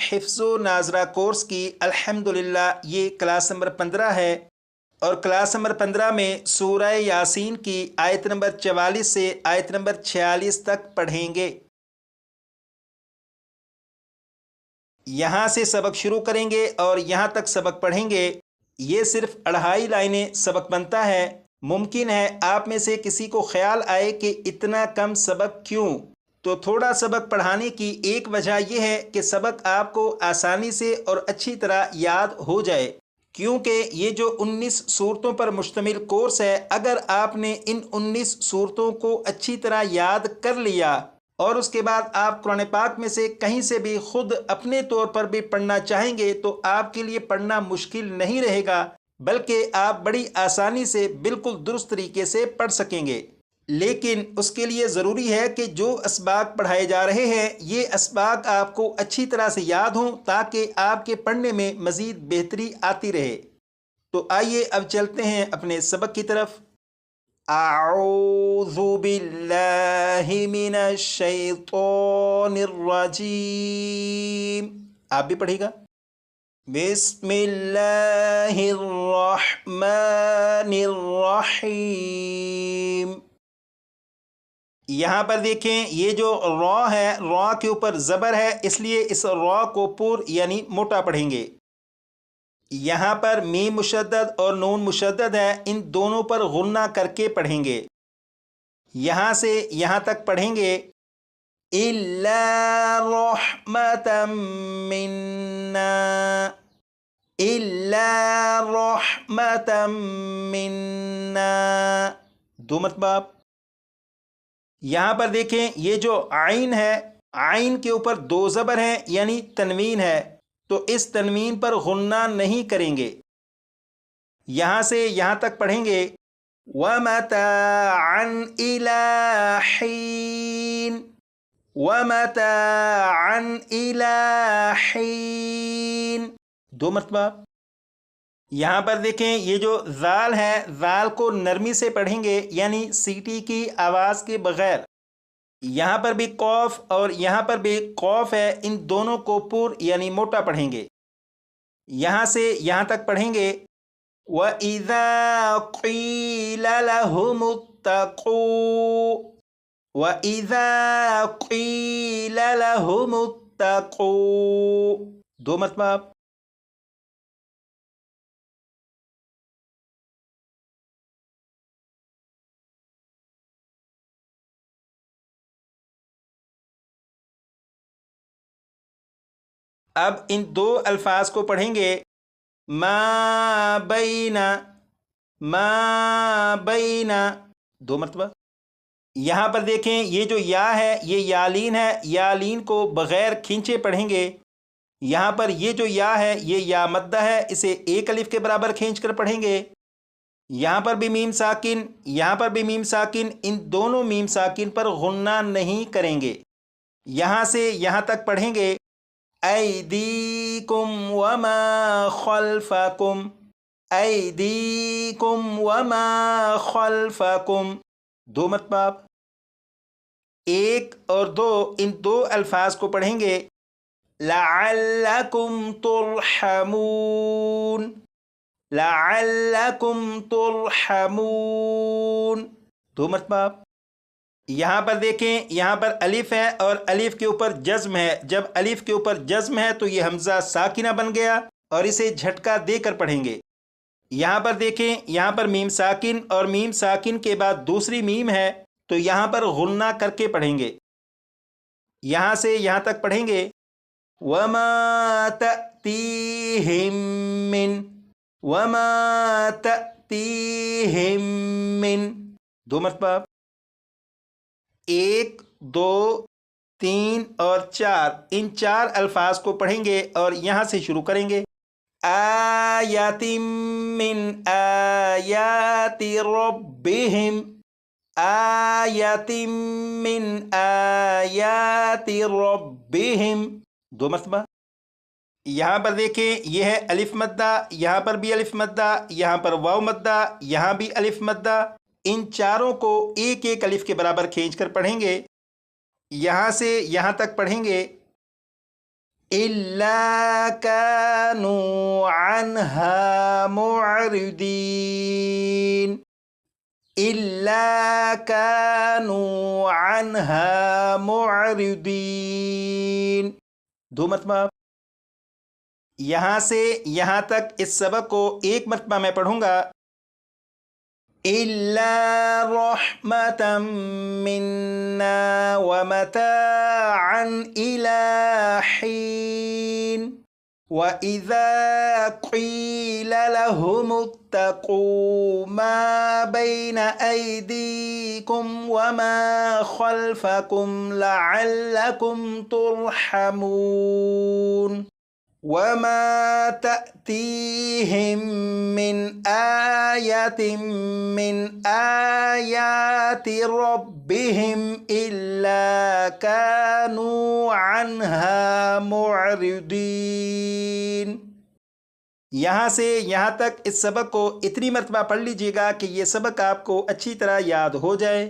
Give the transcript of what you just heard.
حفظ و ناظرہ کورس کی الحمدللہ یہ کلاس نمبر 15 ہے، اور کلاس نمبر 15 میں سورہ یاسین کی آیت نمبر 44 سے آیت نمبر 46 تک پڑھیں گے۔ یہاں سے سبق شروع کریں گے اور یہاں تک سبق پڑھیں گے۔ یہ صرف 2.5 لائنیں سبق بنتا ہے۔ ممکن ہے آپ میں سے کسی کو خیال آئے کہ اتنا کم سبق کیوں؟ تو تھوڑا سبق پڑھانے کی ایک وجہ یہ ہے کہ سبق آپ کو آسانی سے اور اچھی طرح یاد ہو جائے، کیونکہ یہ جو 19 صورتوں پر مشتمل کورس ہے، اگر آپ نے ان 19 صورتوں کو اچھی طرح یاد کر لیا اور اس کے بعد آپ قرآن پاک میں سے کہیں سے بھی خود اپنے طور پر بھی پڑھنا چاہیں گے تو آپ کے لیے پڑھنا مشکل نہیں رہے گا، بلکہ آپ بڑی آسانی سے بالکل درست طریقے سے پڑھ سکیں گے۔ لیکن اس کے لیے ضروری ہے کہ جو اسباق پڑھائے جا رہے ہیں یہ اسباق آپ کو اچھی طرح سے یاد ہوں تاکہ آپ کے پڑھنے میں مزید بہتری آتی رہے۔ تو آئیے اب چلتے ہیں اپنے سبق کی طرف۔ اعوذ باللہ من الشیطان الرجیم، آپ بھی پڑھیے گا۔ بسم اللہ الرحمن الرحیم۔ یہاں پر دیکھیں یہ جو را ہے، را کے اوپر زبر ہے، اس لیے اس را کو پور یعنی موٹا پڑھیں گے۔ یہاں پر میم مشدد اور نون مشدد ہے، ان دونوں پر غنہ کر کے پڑھیں گے۔ یہاں سے یہاں تک پڑھیں گے اِلَّا رَحْمَةً مِّنَّا، اِلَّا رَحْمَةً مِّنَّا، 2 مرتبہ۔ یہاں پر دیکھیں یہ جو عین ہے، عین کے اوپر 2 زبر ہیں یعنی تنوین ہے، تو اس تنوین پر غنہ نہیں کریں گے۔ یہاں سے یہاں تک پڑھیں گے وَمَتَاعًا إِلَىٰ حِينٍ، وَمَتَاعًا إِلَىٰ حِينٍ، 2 مرتبہ۔ یہاں پر دیکھیں یہ جو ذال ہے، ذال کو نرمی سے پڑھیں گے یعنی سیٹی کی آواز کے بغیر۔ یہاں پر بھی قوف اور یہاں پر بھی قوف ہے، ان دونوں کو پور یعنی موٹا پڑھیں گے۔ یہاں سے یہاں تک پڑھیں گے وَإِذَا قِيلَ لَهُمُ اتَّقُوا، وَإِذَا قِيلَ لَهُمُ اتَّقُوا، 2 مرتبہ۔ اب ان 2 الفاظ کو پڑھیں گے ما بین، ما بین، 2 مرتبہ۔ یہاں پر دیکھیں یہ جو یا ہے یہ یالین ہے، یالین کو بغیر کھینچے پڑھیں گے۔ یہاں پر یہ جو یا ہے یہ یا مدہ ہے، اسے 1 الف کے برابر کھینچ کر پڑھیں گے۔ یہاں پر بھی میم ساکن، یہاں پر بھی میم ساکن، ان دونوں میم ساکن پر غنہ نہیں کریں گے۔ یہاں سے یہاں تک پڑھیں گے ایدیکم وما خلفکم، ایدیکم وما خلفکم، 2 مرتبہ۔ 1 اور 2 ان 2 الفاظ کو پڑھیں گے لعلکم ترحمون، لعلکم ترحمون، 2 مرتبہ۔ یہاں پر دیکھیں یہاں پر الف ہے اور الف کے اوپر جزم ہے، جب الف کے اوپر جزم ہے تو یہ حمزہ ساکنہ بن گیا اور اسے جھٹکا دے کر پڑھیں گے۔ یہاں پر دیکھیں یہاں پر میم ساکن اور میم ساکن کے بعد دوسری میم ہے تو یہاں پر غنہ کر کے پڑھیں گے۔ یہاں سے یہاں تک پڑھیں گے وما تأتیہم من، وما تأتیہم من، 2 مرتبہ۔ 1 2 3 اور 4 ان 4 الفاظ کو پڑھیں گے اور یہاں سے شروع کریں گے آیات من آیات ربہم، آیات من آیات ربہم، 2 مرتبہ۔ یہاں پر دیکھیں یہ ہے الف مدہ، یہاں پر بھی الف مدہ، یہاں پر واو مدہ، یہاں بھی الف مدہ، ان چاروں کو 1 الف کے برابر کھینچ کر پڑھیں گے۔ یہاں سے یہاں تک پڑھیں گے إلا كانوا عنها معرضين إلا كانوا عنها معرضين. دو مرتبہ. یہاں سے یہاں تک اس سبق کو ایک مرتبہ میں پڑھوں گا. إلا رحمة منا ومتاعا إلى حين وإذا قيل لهم اتقوا ما بين أيديكم وما خلفكم لعلكم ترحمون وما تأتيهم من آية من آيات ربهم إلا كانوا عنها معرضين. یہاں سے یہاں تک اس سبق کو اتنی مرتبہ پڑھ لیجئے گا کہ یہ سبق آپ کو اچھی طرح یاد ہو جائے.